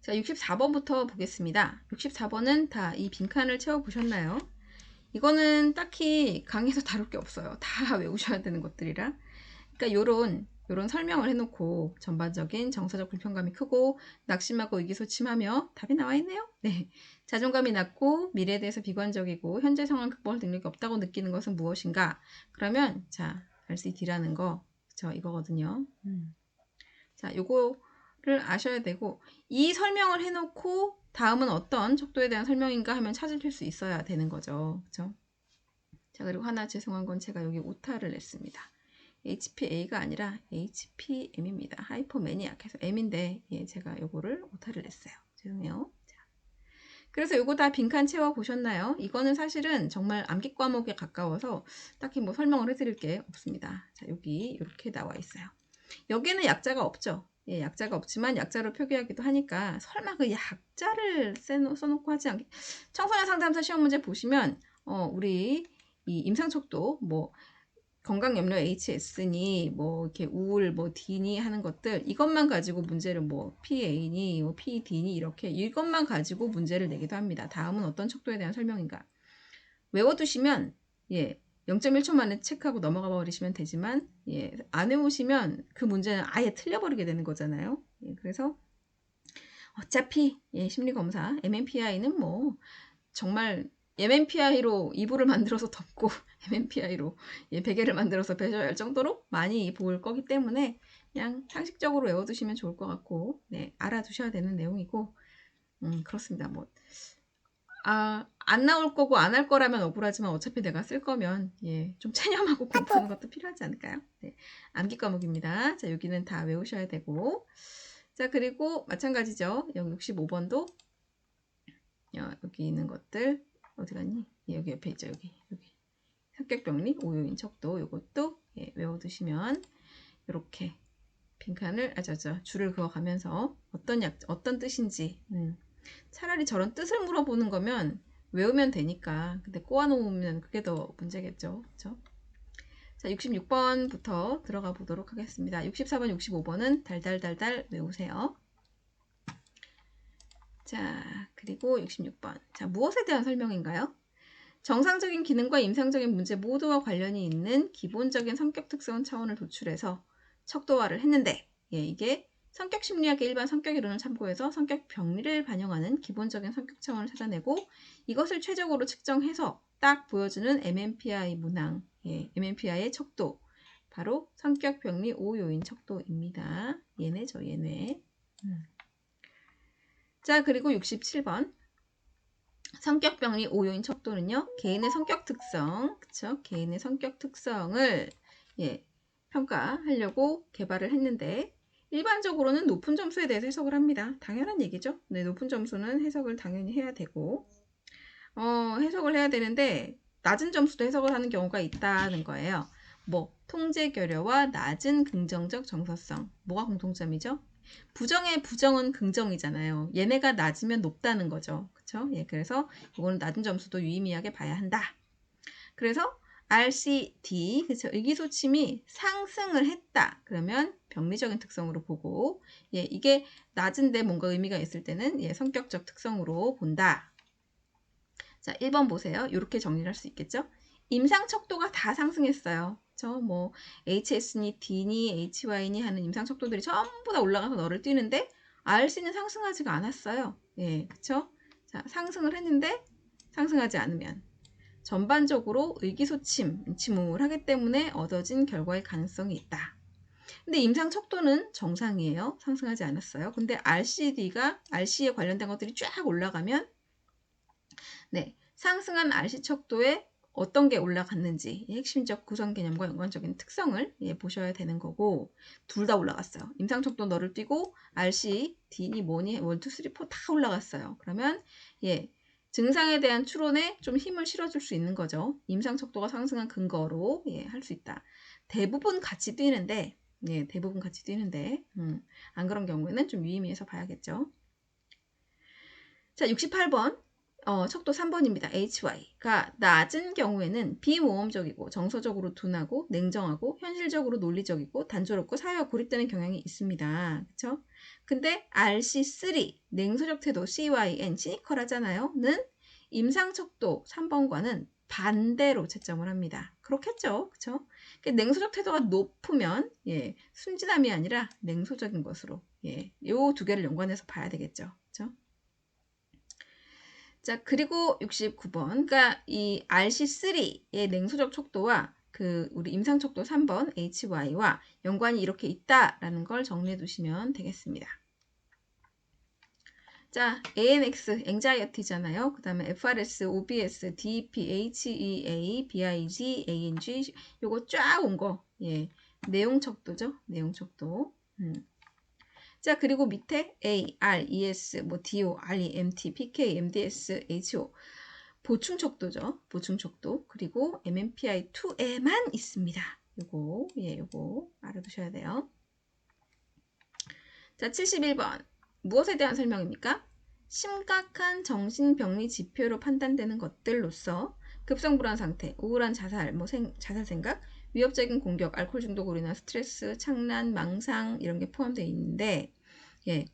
자, 64번부터 보겠습니다. 64번은 다 이 빈칸을 채워보셨나요? 이거는 딱히 강의에서 다룰 게 없어요. 다 외우셔야 되는 것들이라. 그러니까 요런 설명을 해놓고 전반적인 정서적 불편감이 크고 낙심하고 의기소침하며 답이 나와 있네요. 네. 자존감이 낮고 미래에 대해서 비관적이고 현재 상황 극복할 능력이 없다고 느끼는 것은 무엇인가? 그러면 자, RCD라는 거, 그쵸, 이거거든요. 자, 요거를 아셔야 되고 이 설명을 해놓고 다음은 어떤 척도에 대한 설명인가 하면 찾으실 수 있어야 되는 거죠. 그쵸? 자, 그리고 하나 죄송한 건 제가 여기 오타를 냈습니다. HPA가 아니라 HPM입니다. 하이퍼매니악해서 M인데 제가 요거를 오타를 냈어요. 죄송해요. 자, 그래서 요거 다 빈칸 채워 보셨나요? 이거는 사실은 정말 암기 과목에 가까워서 딱히 뭐 설명을 해드릴 게 없습니다. 자, 여기 이렇게 나와 있어요. 여기는 약자가 없죠. 예, 약자가 없지만 약자로 표기하기도 하니까 설마 그 약자를 써놓고 하지 않게. 청소년 상담사 시험 문제 보시면 우리 이 임상척도 뭐 건강염려 HS니 뭐 이렇게 우울 뭐 D니 하는 것들 이것만 가지고 문제를 뭐 PA니 뭐 PD니 이렇게 이것만 가지고 문제를 내기도 합니다. 다음은 어떤 척도에 대한 설명인가. 외워두시면 0.1초 만에 체크하고 넘어가 버리시면 되지만 안 외우시면 그 문제는 아예 틀려버리게 되는 거잖아요. 그래서 어차피 심리검사 MMPI는 뭐 정말 MMPI로 이불을 만들어서 덮고 MMPI로 베개를 만들어서 배셔야 할 정도로 많이 볼 거기 때문에 그냥 상식적으로 외워두시면 좋을 것 같고 알아두셔야 되는 내용이고 그렇습니다. 뭐 안 나올 거고 안 할 거라면 억울하지만 어차피 내가 쓸 거면 좀 체념하고 공부하는 것도 필요하지 않을까요? 네, 암기 과목입니다. 자, 여기는 다 외우셔야 되고 자, 그리고 마찬가지죠. 여기 65번도 여기 있는 것들 어디 갔니? 여기 옆에 있죠. 여기 성격병리 5요인 척도 요것도 외워두시면 이렇게 빈칸을 줄을 그어가면서 어떤 뜻인지 차라리 저런 뜻을 물어보는 거면 외우면 되니까 근데 꼬아놓으면 그게 더 문제겠죠. 그렇죠? 자, 66번부터 들어가 보도록 하겠습니다. 64번, 65번은 달달달달 외우세요. 자, 그리고 66번. 자, 무엇에 대한 설명인가요? 정상적인 기능과 임상적인 문제 모두와 관련이 있는 기본적인 성격 특성 차원을 도출해서 척도화를 했는데 이게 성격 심리학의 일반 성격 이론을 참고해서 성격 병리를 반영하는 기본적인 성격 차원을 찾아내고 이것을 최적으로 측정해서 딱 보여주는 MMPI 문항, MMPI의 척도, 바로 성격 병리 5요인 척도입니다. 얘네죠, 얘네. 자, 그리고 67번. 성격병리 5요인 척도는요, 개인의 성격 특성, 그쵸? 개인의 성격 특성을 평가하려고 개발을 했는데, 일반적으로는 높은 점수에 대해서 해석을 합니다. 당연한 얘기죠. 네, 높은 점수는 해석을 당연히 해야 되고, 해석을 해야 되는데, 낮은 점수도 해석을 하는 경우가 있다는 거예요. 뭐, 통제 결여와 낮은 긍정적 정서성. 뭐가 공통점이죠? 부정의 부정은 긍정이잖아요. 얘네가 낮으면 높다는 거죠. 그쵸? 그래서 이거는 낮은 점수도 유의미하게 봐야 한다. 그래서 RCD, 그쵸? 의기소침이 상승을 했다. 그러면 병리적인 특성으로 보고, 이게 낮은데 뭔가 의미가 있을 때는 성격적 특성으로 본다. 자, 1번 보세요. 이렇게 정리를 할 수 있겠죠? 임상 척도가 다 상승했어요. 그쵸? 뭐 HS니 D니 HY니 하는 임상 척도들이 전부 다 올라가서 너를 뛰는데 RC는 상승하지가 않았어요. 그쵸? 자, 상승을 했는데 상승하지 않으면 전반적으로 의기소침을 하기 때문에 얻어진 결과의 가능성이 있다. 근데 임상 척도는 정상이에요. 상승하지 않았어요. 근데 RC에 관련된 것들이 쫙 올라가면 상승한 RC 척도에 어떤 게 올라갔는지 핵심적 구성 개념과 연관적인 특성을 보셔야 되는 거고 둘 다 올라갔어요. 임상 척도 너를 뛰고 RC, D니 뭐니 1, 2, 3, 4 다 올라갔어요. 그러면 증상에 대한 추론에 좀 힘을 실어줄 수 있는 거죠. 임상 척도가 상승한 근거로 할 수 있다. 대부분 같이 뛰는데 안 그런 경우에는 좀 유의미해서 봐야겠죠. 자, 68번 척도 3번입니다. HY가 낮은 경우에는 비모험적이고 정서적으로 둔하고 냉정하고 현실적으로 논리적이고 단조롭고 사회와 고립되는 경향이 있습니다. 그쵸? 근데 RC3 냉소적 태도 CYN 시니컬하잖아요. 는 임상척도 3번과는 반대로 채점을 합니다. 그렇겠죠. 그쵸? 냉소적 태도가 높으면 순진함이 아니라 냉소적인 것으로 요 두 개를 연관해서 봐야 되겠죠. 그쵸? 자, 그리고 69번. 그러니까 이 RC3의 냉소적 척도와 우리 임상 척도 3번 HY와 연관이 이렇게 있다라는 걸 정리해 두시면 되겠습니다. 자, AMX, anxiety잖아요. 그 다음에 FRS, OBS, DEP, HEA, BIG, ANG, 요거 쫙 온 거. 내용 척도죠. 내용 척도. 자, 그리고 밑에 A, R, ES, DO, RE, MT, PK, MDS, HO. 보충 척도죠. 보충 척도. 그리고 MMPI2에만 있습니다. 요거 알아두셔야 돼요. 자, 71번. 무엇에 대한 설명입니까? 심각한 정신병리 지표로 판단되는 것들로서 급성불안 상태, 우울한 자살, 자살 생각, 위협적인 공격, 알코올 중독으로 인한 스트레스, 착란, 망상 이런 게 포함되어 있는데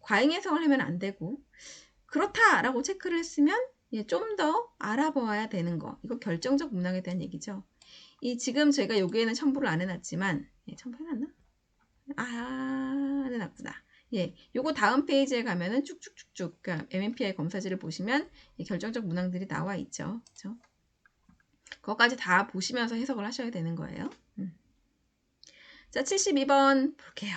과잉 해석을 하면 안 되고 그렇다라고 체크를 했으면 좀 더 알아봐야 되는 거. 이거 결정적 문항에 대한 얘기죠. 지금 제가 여기에는 첨부를 안 해놨지만 첨부해놨나? 안 해놨구나. 요거 다음 페이지에 가면은 쭉쭉쭉쭉 그러니까 MMPI 검사지를 보시면 결정적 문항들이 나와 있죠. 그렇죠? 그것까지 다 보시면서 해석을 하셔야 되는 거예요. 자, 72번 볼게요.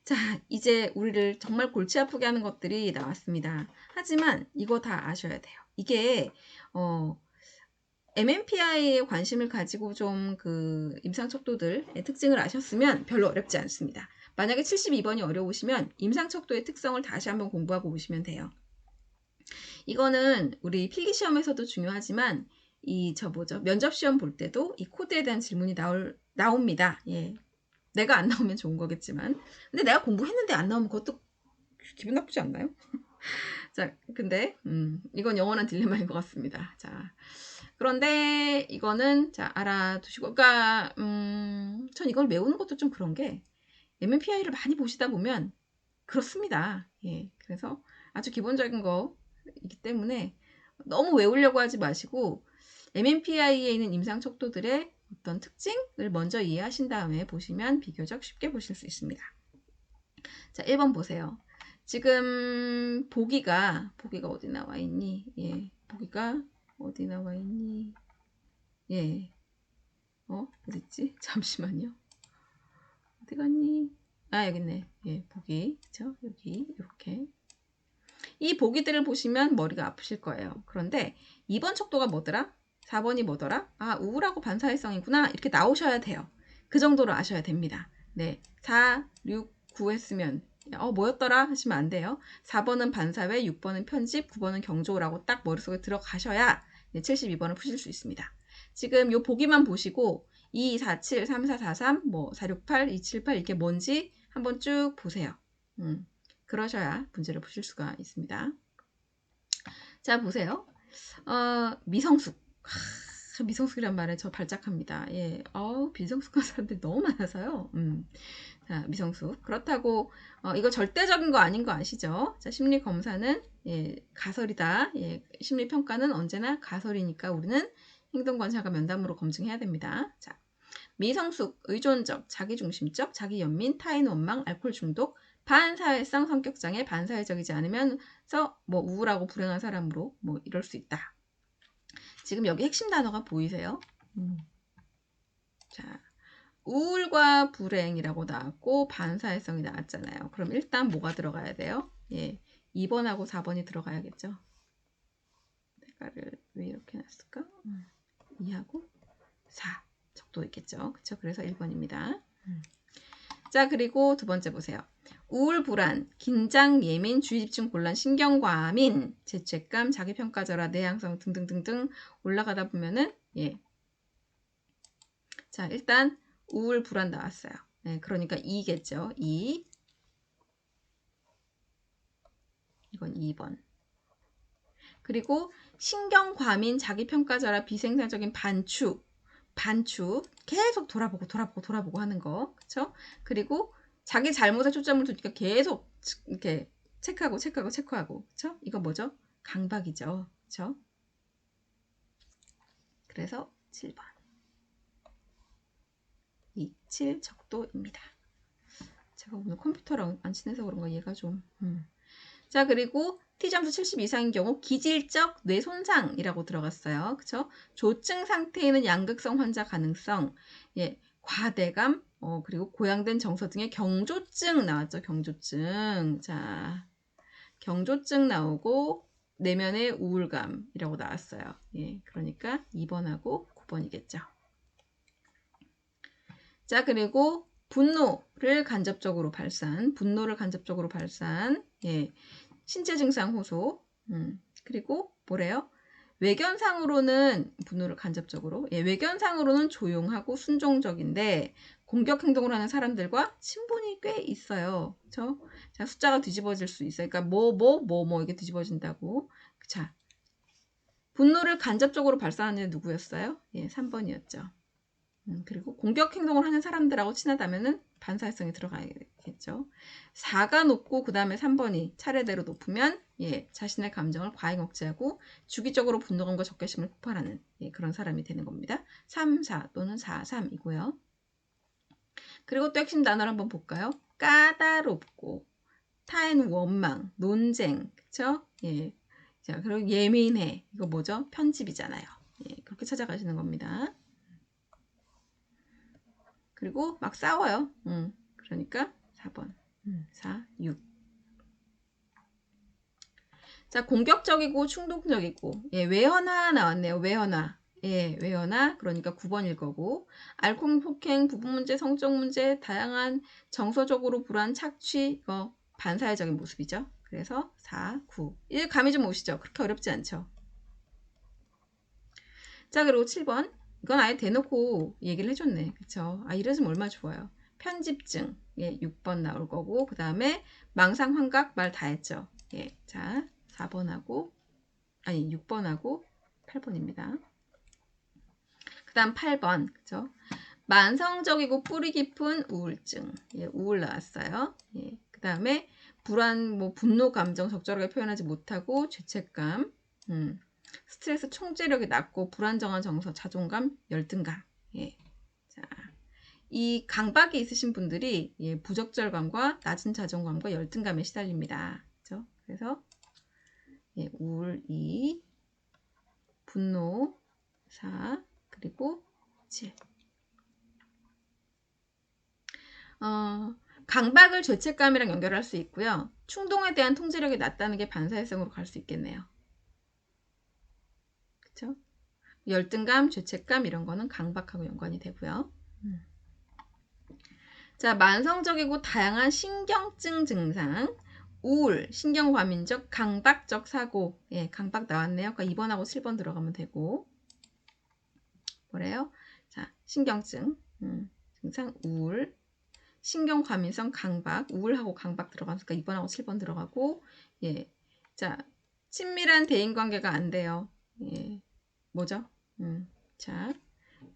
자, 이제 우리를 정말 골치 아프게 하는 것들이 나왔습니다. 하지만 이거 다 아셔야 돼요. 이게 MMPI에 관심을 가지고 좀 임상척도들의 특징을 아셨으면 별로 어렵지 않습니다. 만약에 72번이 어려우시면 임상척도의 특성을 다시 한번 공부하고 오시면 돼요. 이거는 우리 필기시험에서도 중요하지만 면접시험 볼 때도 이 코드에 대한 질문이 나옵니다. 내가 안 나오면 좋은 거겠지만 근데 내가 공부했는데 안 나오면 그것도 기분 나쁘지 않나요? 자, 근데 이건 영원한 딜레마인 것 같습니다. 자, 그런데 이거는 자 알아두시고 그러니까 전 이걸 외우는 것도 좀 그런 게 MMPI를 많이 보시다 보면 그렇습니다. 그래서 아주 기본적인 거이기 때문에 너무 외우려고 하지 마시고 MMPI에 있는 임상 척도들의 어떤 특징을 먼저 이해하신 다음에 보시면 비교적 쉽게 보실 수 있습니다. 자, 1번 보세요. 지금 보기가 어디 나와 있니? 보기가 어디 나와 있니? 어딨지? 잠시만요. 어디 갔니? 아, 여기 있네. 보기. 그쵸? 여기, 이렇게. 이 보기들을 보시면 머리가 아프실 거예요. 그런데 2번 척도가 뭐더라? 4번이 뭐더라? 아, 우울하고 반사회성이구나. 이렇게 나오셔야 돼요. 그 정도로 아셔야 됩니다. 4, 6, 9 했으면 뭐였더라? 하시면 안 돼요. 4번은 반사회, 6번은 편집, 9번은 경조라고 딱 머릿속에 들어가셔야 72번을 푸실 수 있습니다. 지금 요 보기만 보시고 2, 4, 7, 3, 4, 4, 3, 4, 6, 8, 2, 7, 8 이게 뭔지 한번 쭉 보세요. 그러셔야 문제를 푸실 수가 있습니다. 자, 보세요. 미성숙. 미성숙이란 말에 저 발작합니다. 미성숙한 사람들이 너무 많아서요. 자, 미성숙. 그렇다고 이거 절대적인 거 아닌 거 아시죠? 자, 심리 검사는 가설이다. 심리 평가는 언제나 가설이니까 우리는 행동 관찰과 면담으로 검증해야 됩니다. 자, 미성숙, 의존적, 자기중심적, 자기연민, 타인 원망, 알코올 중독, 반사회성 성격장애, 반사회적이지 않으면서 우울하고 불행한 사람으로 이럴 수 있다. 지금 여기 핵심 단어가 보이세요? 자, 우울과 불행이라고 나왔고 반사회성이 나왔잖아요. 그럼 일단 뭐가 들어가야 돼요? 2번하고 4번이 들어가야겠죠. 대가를 왜 이렇게 놨을까? 2하고 4 척도 있겠죠. 그쵸? 그래서 1번입니다. 자, 그리고 두 번째 보세요. 우울, 불안, 긴장, 예민, 주의 집중 곤란, 신경과민, 죄책감, 자기평가절하, 내향성 등등등등 올라가다 보면은 자, 일단 우울, 불안 나왔어요. 그러니까 2겠죠. 2. 이건 2번. 그리고 신경과민, 자기평가절하, 비생산적인 반추 계속 돌아보고 하는 거, 그쵸? 그리고 자기 잘못에 초점을 두니까 계속 이렇게 체크하고, 그쵸? 이거 뭐죠? 강박이죠, 그쵸? 그래서 7번 27적도입니다. 제가 오늘 컴퓨터랑 안 친해서 그런가 얘가 좀 자, 그리고 T점수 70 이상인 경우 기질적 뇌손상이라고 들어갔어요. 그쵸? 조증 상태에는 양극성 환자 가능성, 예, 과대감, 그리고 고양된 정서 등의 경조증 나왔죠. 경조증. 자, 경조증 나오고 내면의 우울감이라고 나왔어요. 예, 그러니까 2번하고 9번이겠죠. 자, 그리고 분노를 간접적으로 발산, 예, 신체 증상 호소, 그리고 뭐래요? 외견상으로는 분노를 간접적으로, 예, 외견상으로는 조용하고 순종적인데 공격 행동을 하는 사람들과 친분이 꽤 있어요. 그쵸? 자, 숫자가 뒤집어질 수 있어요. 그러니까 이게 뒤집어진다고. 자, 분노를 간접적으로 발산하는 누구였어요? 예, 3번이었죠. 그리고 공격 행동을 하는 사람들하고 친하다면은 반사회성이 들어가야겠죠. 4가 높고 그 다음에 3번이 차례대로 높으면 예, 자신의 감정을 과잉 억제하고 주기적으로 분노감과 적개심을 폭발하는 예, 그런 사람이 되는 겁니다. 3, 4 또는 4, 3이고요. 그리고 또 핵심 단어를 한번 볼까요? 까다롭고 타인 원망, 논쟁, 그쵸? 예. 자, 그리고 예민해. 이거 뭐죠? 편집이잖아요. 예, 그렇게 찾아가시는 겁니다. 그리고 막 싸워요. 그러니까 4번. 4, 6. 자, 공격적이고 충동적이고. 예, 외현화 나왔네요. 외현화. 예, 외현화. 그러니까 9번일 거고. 알코올 폭행, 부부 문제, 성적 문제, 다양한 정서적으로 불안, 착취, 이거 반사회적인 모습이죠. 그래서 4, 9. 이 감이 좀 오시죠? 그렇게 어렵지 않죠. 자, 그리고 7번. 이건 아예 대놓고 얘기를 해줬네. 그쵸? 아, 이러시면 얼마나 좋아요. 편집증. 예, 6번 나올 거고, 그 다음에 망상, 환각, 말 다 했죠. 예, 자, 6번하고 8번입니다. 그 다음 8번. 그쵸? 만성적이고 뿌리 깊은 우울증. 예, 우울 나왔어요. 예, 그 다음에 불안, 분노 감정 적절하게 표현하지 못하고 죄책감, 스트레스 통제력이 낮고 불안정한 정서, 자존감, 열등감. 예. 자, 이 강박이 있으신 분들이 예, 부적절감과 낮은 자존감과 열등감에 시달립니다. 그렇죠? 그래서 예, 우울 2, 분노 4, 그리고 7. 강박을 죄책감이랑 연결할 수 있고요. 충동에 대한 통제력이 낮다는 게 반사회성으로 갈 수 있겠네요. 그렇죠? 열등감, 죄책감 이런 거는 강박하고 연관이 되고요. 자, 만성적이고 다양한 신경증 증상, 우울, 신경과민적, 강박적 사고. 예, 강박 나왔네요. 그러니까 2번하고 7번 들어가면 되고. 뭐래요? 자, 신경증, 증상, 우울, 신경과민성, 강박, 우울하고 강박 들어가니까 2번하고 7번 들어가고. 예, 자, 친밀한 대인관계가 안 돼요. 예, 뭐죠? 자,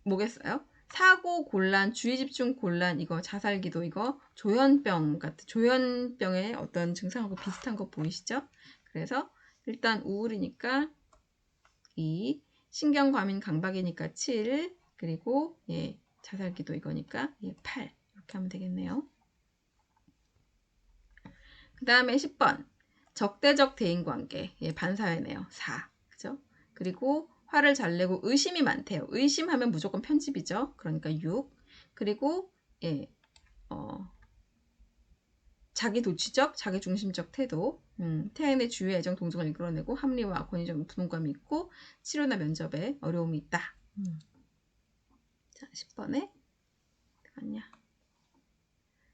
뭐겠어요? 사고 곤란, 주의 집중 곤란, 이거 자살기도, 이거 조현병 같은 조현병의 어떤 증상하고 비슷한 거 보이시죠? 그래서 일단 우울이니까 2, 신경과민 강박이니까 7, 그리고 예, 자살기도 이거니까 예, 8 이렇게 하면 되겠네요. 그 다음에 10번 적대적 대인관계, 예, 반사회네요. 4, 그죠? 그리고 화를 잘 내고 의심이 많대요. 의심하면 무조건 편집이죠. 그러니까 6. 그리고 예, 자기 도취적, 자기 중심적 태도, 태인의 주의 애정 동정을 이끌어내고 합리화, 권위적 분노감이 있고 치료나 면접에 어려움이 있다. 자, 10번에 어디갔냐?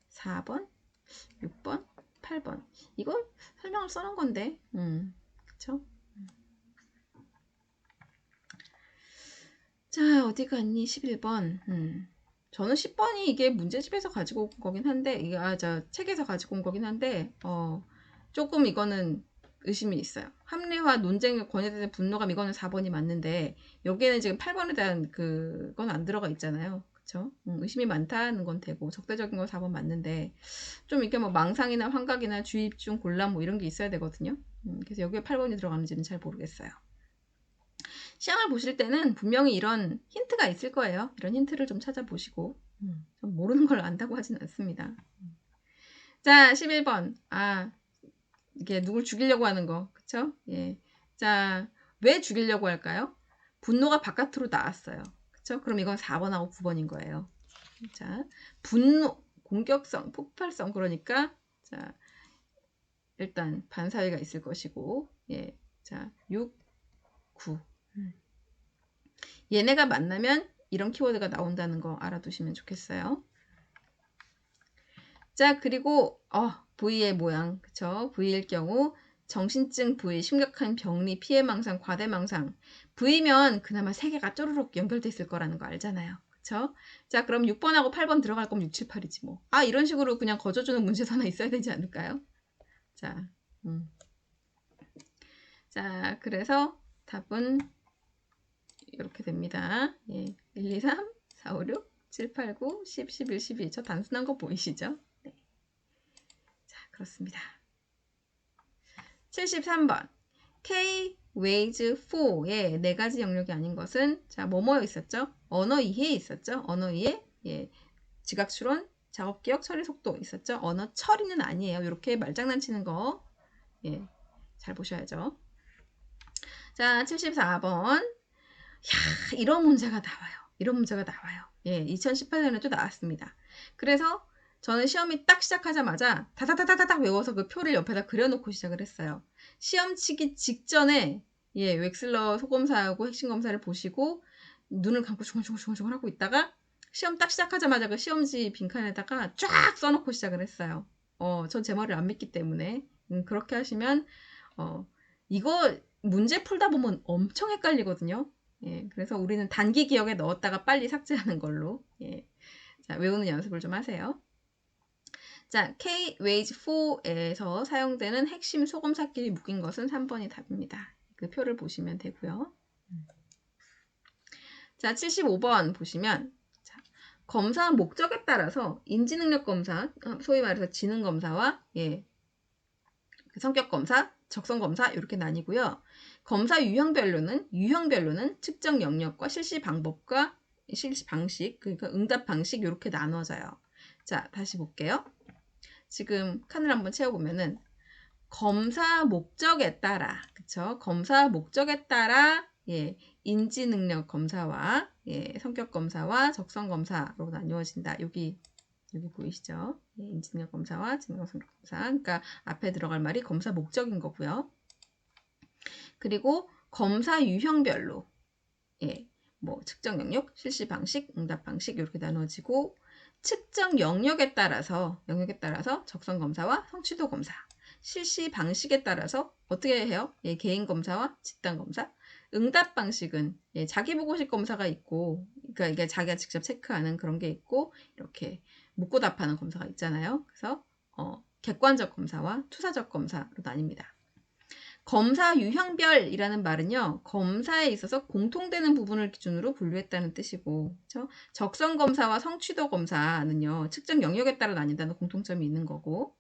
4번, 6번, 8번. 이건 설명을 써놓은 건데, 그쵸? 자, 어디 갔니? 11번. 저는 10번이 이게 문제집에서 가지고 온 거긴 한데, 책에서 가지고 온 거긴 한데, 조금 이거는 의심이 있어요. 합리화, 논쟁, 권위에 대한 분노감 이거는 4번이 맞는데 여기에는 지금 8번에 대한 그건 안 들어가 있잖아요. 그쵸? 의심이 많다는 건 되고 적대적인 건 4번 맞는데 좀 이게 뭐 망상이나 환각이나 주입중 곤란 뭐 이런 게 있어야 되거든요. 그래서 여기에 8번이 들어가는지는 잘 모르겠어요. 시험을 보실 때는 분명히 이런 힌트가 있을 거예요. 이런 힌트를 좀 찾아보시고 좀 모르는 걸 안다고 하진 않습니다. 자, 11번. 이게 누굴 죽이려고 하는 거. 그쵸? 예. 자, 왜 죽이려고 할까요? 분노가 바깥으로 나왔어요. 그쵸? 그럼 이건 4번하고 9번인 거예요. 자, 분노, 공격성, 폭발성. 그러니까, 자, 일단 반사회가 있을 것이고, 예. 자, 6, 9. 얘네가 만나면 이런 키워드가 나온다는 거 알아두시면 좋겠어요. 자, 그리고 V의 모양, 그쵸? V일 경우 정신증 V, 심각한 병리, 피해망상, 과대망상. V면 그나마 3개가 쪼르륵 연결돼 있을 거라는 거 알잖아요. 그쵸? 자, 그럼 6번하고 8번 들어갈 거면 6, 7, 8이지 뭐. 이런 식으로 그냥 거저주는 문제도 하나 있어야 되지 않을까요? 자, 자, 그래서 답은 이렇게 됩니다. 예, 1, 2, 3, 4, 5, 6, 7, 8, 9, 10, 11, 12. 저 단순한 거 보이시죠? 네. 자, 그렇습니다. 73번. K 웨이즈 4의 4가지 영역이 아닌 것은 자, 뭐뭐에 있었죠? 언어 이해에 있었죠? 언어 이해, 예, 지각 추론, 작업 기억, 처리 속도 있었죠? 언어 처리는 아니에요. 이렇게 말장난치는 거, 예, 잘 보셔야죠. 자, 74번. 이런 문제가 나와요. 이런 문제가 나와요. 예, 2018년에도 나왔습니다. 그래서 저는 시험이 딱 시작하자마자 다다다다닥 외워서 그 표를 옆에다 그려놓고 시작을 했어요. 시험 치기 직전에 예, 웩슬러 소검사하고 핵심 검사를 보시고 눈을 감고 중얼중얼 하고 있다가 시험 딱 시작하자마자 그 시험지 빈칸에다가 쫙 써놓고 시작을 했어요. 전 제 말을 안 믿기 때문에 그렇게 하시면 이거 문제 풀다 보면 엄청 헷갈리거든요. 예, 그래서 우리는 단기 기억에 넣었다가 빨리 삭제하는 걸로 예, 자, 외우는 연습을 좀 하세요. 자, K-Wage 4에서 사용되는 핵심 소금사끼리 묶인 것은 3번이 답입니다. 그 표를 보시면 되고요. 자, 75번 보시면 자, 검사 목적에 따라서 인지능력 검사, 소위 말해서 지능 검사와 예, 성격 검사, 적성 검사 이렇게 나뉘고요. 검사 유형별로는 측정 영역과 실시 방법과 실시 방식, 그러니까 응답 방식 이렇게 나눠져요. 자, 다시 볼게요. 지금 칸을 한번 채워보면은 검사 목적에 따라, 그쵸? 검사 목적에 따라 예, 인지 능력 검사와 예, 성격 검사와 적성 검사로 나누어진다. 여기 보이시죠? 예, 인지 능력 검사와 지능 성격 검사. 그러니까 앞에 들어갈 말이 검사 목적인 거고요. 그리고 검사 유형별로 예, 뭐 측정 영역, 실시 방식, 응답 방식 이렇게 나눠지고 측정 영역에 따라서 적성 검사와 성취도 검사, 실시 방식에 따라서 어떻게 해요? 예, 개인 검사와 집단 검사. 응답 방식은 예, 자기 보고식 검사가 있고, 그러니까 이게 자기가 직접 체크하는 그런 게 있고 이렇게 묻고 답하는 검사가 있잖아요. 그래서 객관적 검사와 투사적 검사로 나뉩니다. 검사 유형별이라는 말은요, 검사에 있어서 공통되는 부분을 기준으로 분류했다는 뜻이고, 그렇죠? 적성 검사와 성취도 검사는요, 측정 영역에 따라 나뉜다는 공통점이 있는 거고,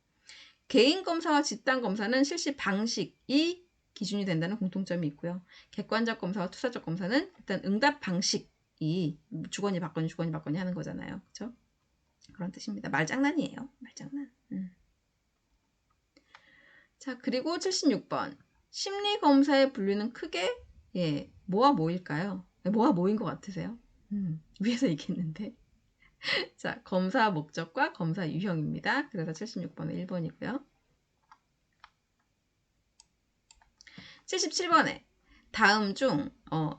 개인 검사와 집단 검사는 실시 방식이 기준이 된다는 공통점이 있고요. 객관적 검사와 투사적 검사는 일단 응답 방식이 주거니 받거니 하는 거잖아요. 그렇죠? 그런 뜻입니다. 말장난이에요. 말장난. 자, 그리고 76번. 심리 검사의 분류는 크게 예, 뭐와 뭐일까요? 뭐와 뭐인 것 같으세요? 위에서 얘기했는데. 자, 검사 목적과 검사 유형입니다. 그래서 76번은 1번이고요. 77번에 다음 중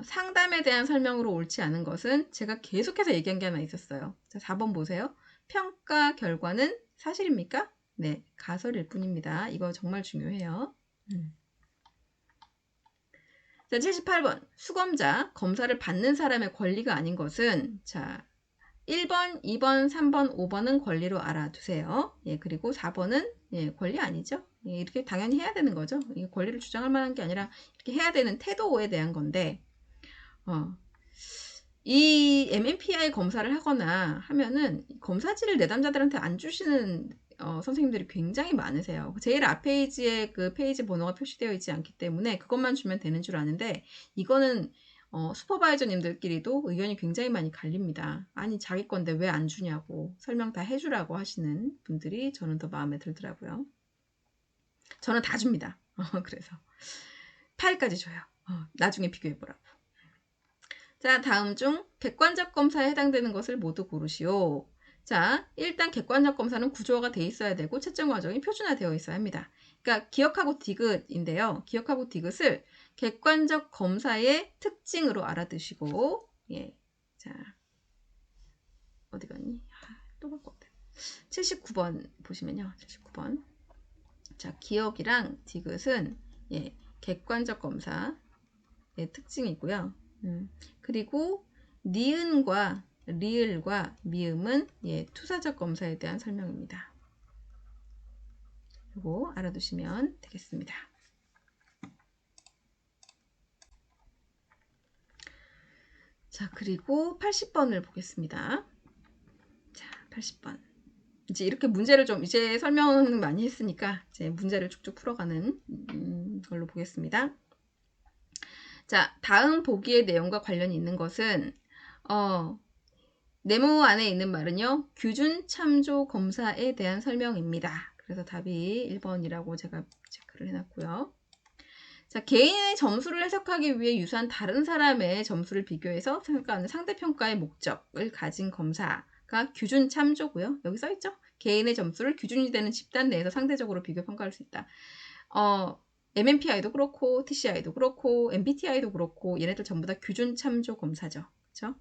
상담에 대한 설명으로 옳지 않은 것은 제가 계속해서 얘기한 게 하나 있었어요. 자, 4번 보세요. 평가 결과는 사실입니까? 네, 가설일 뿐입니다. 이거 정말 중요해요. 자, 78번. 수검자, 검사를 받는 사람의 권리가 아닌 것은 자, 1번, 2번, 3번, 5번은 권리로 알아두세요. 예, 그리고 4번은 예, 권리 아니죠. 예, 이렇게 당연히 해야 되는 거죠. 이게 권리를 주장할 만한 게 아니라 이렇게 해야 되는 태도에 대한 건데, 이 MMPI 검사를 하거나 하면은 검사지를 내담자들한테 안 주시는 선생님들이 굉장히 많으세요. 제일 앞 페이지에 그 페이지 번호가 표시되어 있지 않기 때문에 그것만 주면 되는 줄 아는데, 이거는 슈퍼바이저님들끼리도 의견이 굉장히 많이 갈립니다. 아니, 자기 건데 왜 안 주냐고 설명 다 해주라고 하시는 분들이 저는 더 마음에 들더라고요. 저는 다 줍니다. 그래서 파일까지 줘요. 나중에 비교해보라고. 자, 다음 중 객관적 검사에 해당되는 것을 모두 고르시오. 자, 일단 객관적 검사는 구조화가 돼 있어야 되고 채점 과정이 표준화되어 있어야 합니다. 그러니까 기억하고 디귿인데요. 기억하고 디귿을 객관적 검사의 특징으로 알아두시고, 예. 자, 어디 갔니? 또 바꿨대. 79번 보시면요. 79번. 자, 기억이랑 디귿은 예, 객관적 검사의 특징이고요. 그리고 니은과 리을과 미음은 예, 투사적 검사에 대한 설명입니다. 이거 알아두시면 되겠습니다. 자, 그리고 80번을 보겠습니다. 자, 80번. 이제 이렇게 문제를 좀 이제 설명을 많이 했으니까 이제 문제를 쭉쭉 풀어가는 걸로 보겠습니다. 자, 다음 보기의 내용과 관련이 있는 것은 네모 안에 있는 말은요, 규준 참조 검사에 대한 설명입니다. 그래서 답이 1번이라고 제가 체크를 해놨고요. 자, 개인의 점수를 해석하기 위해 유사한 다른 사람의 점수를 비교해서 평가하는 상대평가의 목적을 가진 검사가 규준 참조고요. 여기 써있죠? 개인의 점수를 기준이 되는 집단 내에서 상대적으로 비교 평가할 수 있다. MMPI도 그렇고 TCI도 그렇고 MBTI도 그렇고 얘네들 전부 다 규준 참조 검사죠. 그렇죠?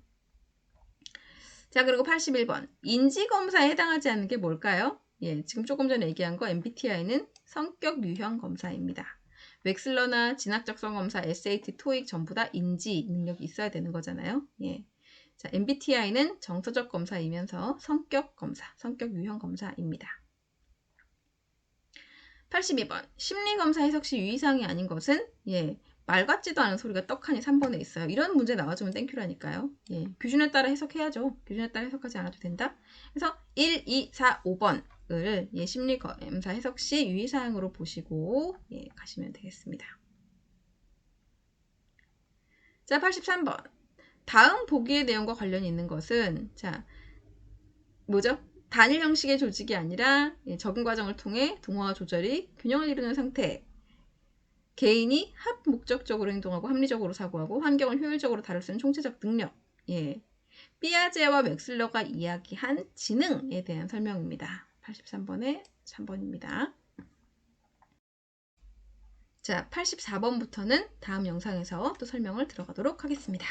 자, 그리고 81번. 인지검사에 해당하지 않는 게 뭘까요? 예, 지금 조금 전에 얘기한 거 MBTI는 성격 유형 검사입니다. 웩슬러나 진학적성 검사, SAT, 토익 전부 다 인지 능력이 있어야 되는 거잖아요. 예. 자, MBTI는 정서적 검사이면서 성격 검사, 성격 유형 검사입니다. 82번. 심리검사 해석 시 유의사항이 아닌 것은 예, 말 같지도 않은 소리가 떡하니 3번에 있어요. 이런 문제 나와주면 땡큐라니까요. 예, 규준에 따라 해석해야죠. 규준에 따라 해석하지 않아도 된다. 그래서 1, 2, 4, 5번을 예, 심리검사 해석 시 유의사항으로 보시고 예, 가시면 되겠습니다. 자, 83번. 다음 보기의 내용과 관련이 있는 것은 자, 뭐죠? 단일 형식의 조직이 아니라 예, 적응 과정을 통해 동화와 조절이 균형을 이루는 상태. 개인이 합목적적으로 행동하고 합리적으로 사고하고 환경을 효율적으로 다룰 수 있는 총체적 능력. 예. 피아제와 웩슬러가 이야기한 지능에 대한 설명입니다. 83번에 3번입니다. 자, 84번부터는 다음 영상에서 또 설명을 들어가도록 하겠습니다.